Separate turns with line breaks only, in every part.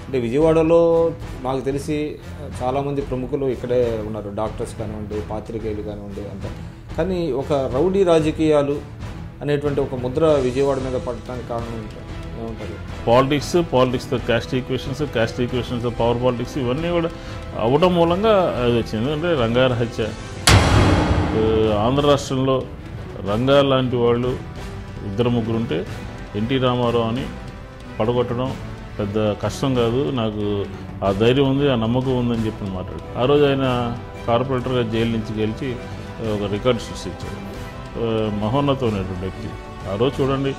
అంటే విజయవాడలో నాకు తెలిసి చాలామంది ప్రముఖులు ఇక్కడే ఉన్నారు, డాక్టర్స్ కానివ్వండి, పాత్రికేయులు కానివ్వండి అంతా. కానీ ఒక రౌడీ రాజకీయాలు అనేటువంటి ఒక ముద్ర విజయవాడ మీద పడటానికి కారణం ఏమంటారు?
పాలిటిక్స్తో క్యాస్ట్ ఈక్వేషన్స్ పవర్ పాలిటిక్స్ ఇవన్నీ కూడా అవ్వడం మూలంగా అది వచ్చింది. అంటే రంగారి హత్య, ఆంధ్ర రాష్ట్రంలో రంగా లాంటి వాళ్ళు 2-3 ఉంటే ఎన్టీ రామారావు అని పడగొట్టడం పెద్ద కష్టం కాదు, నాకు ఆ ధైర్యం ఉంది, ఆ నమ్మకం ఉందని చెప్పి మాట్లాడు. ఆ రోజు ఆయన కార్పొరేటర్గా జైలు నుంచి గెలిచి ఒక రికార్డు సృష్టించాడు. మహోన్నతమైనటువంటి వ్యక్తి. ఆ రోజు చూడండి,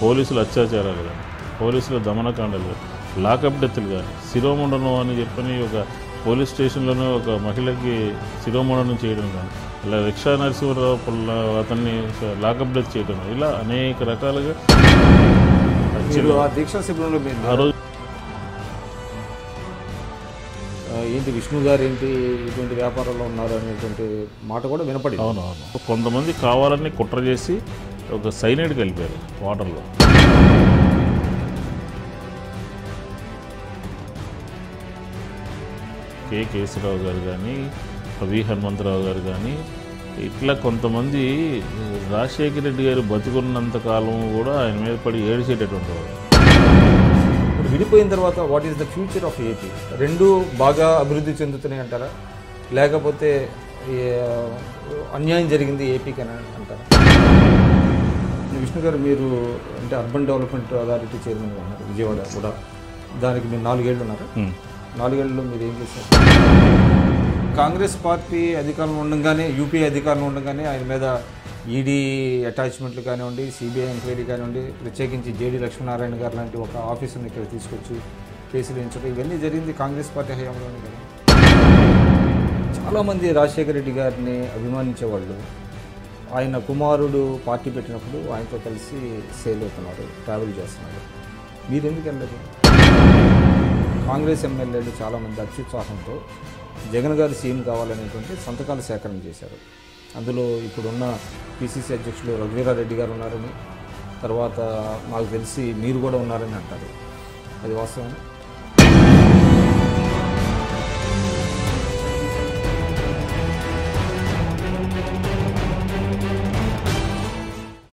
పోలీసుల అత్యాచారాలు కానీ, పోలీసుల దమనకాండలు కానీ, లాకప్ డెత్లు కానీ, శిరోముండనం అని చెప్పని ఒక పోలీస్ స్టేషన్లోనే ఒక మహిళకి శిరోముండనం చేయడం కానీ, ఇలా రిక్షా నరసింహరావు అతన్ని లాకప్ డెత్ చేయడం, ఇలా అనేక రకాలుగా
దీక్షా శిబిరంలో
ఆ రోజు
ఏంటి విష్ణు గారు ఏంటి ఇటువంటి వ్యాపారంలో ఉన్నారు అనేటువంటి మాట కూడా వినపడి.
అవునవును, కొంతమంది కావాలని కుట్ర చేసి ఒక సైనైడ్ కలిపారు వాటర్లో. కేసీరావు గారు కానీ, వి హనుమంతరావు గారు కానీ, ఇట్లా కొంతమంది రాజశేఖర రెడ్డి గారు బతుకున్నంతకాలం కూడా ఆయన మీద పడి ఏడిచేటటువంటి వారు.
విడిపోయిన తర్వాత what is the future of AP? రెండు బాగా అభివృద్ధి చెందుతున్నాయి అంటారా, లేకపోతే అన్యాయం జరిగింది ఏపీకి అని అంటారా? విష్ణు గారు, మీరు అంటే అర్బన్ డెవలప్మెంట్ అథారిటీ చైర్మన్ ఉన్నారు విజయవాడ కూడా, దానికి మీరు 4 ఏళ్ళు ఉన్నారు. 4 ఏళ్ళలో మీరు ఏం చేశారు? కాంగ్రెస్ పార్టీ అధికారంలో ఉండగానే, యూపీఏ అధికారంలో ఉండగానే ఆయన మీద ఈడీ అటాచ్మెంట్లు కానివ్వండి, సిబిఐ ఎంక్వైరీ కానివ్వండి, ప్రత్యేకించి జేడీ లక్ష్మీనారాయణ గారు లాంటి ఒక ఆఫీసర్ని ఇక్కడ తీసుకొచ్చి కేసులు వేయించడం, ఇవన్నీ జరిగింది కాంగ్రెస్ పార్టీ హయాంలోనే కదా. చాలామంది రాజశేఖర రెడ్డి గారిని అభిమానించేవాళ్ళు ఆయన కుమారుడు పార్టీ పెట్టినప్పుడు ఆయనతో కలిసి సేల్ అవుతున్నారు, ట్రావెల్ చేస్తున్నారు. మీరు ఎందుకు వెళ్ళలేదు? కాంగ్రెస్ ఎమ్మెల్యేలు చాలామంది అత్యుత్సాహంతో జగన్ గారు సీఎం కావాలనేటువంటి సంతకాలు సేకరణ చేశారు. అందులో ఇప్పుడున్న పిసిసి అధ్యక్షులు రఘువీరారెడ్డి గారు ఉన్నారని, తర్వాత నాకు తెలిసి మీరు కూడా ఉన్నారని అంటారు. అది వాస్తవం?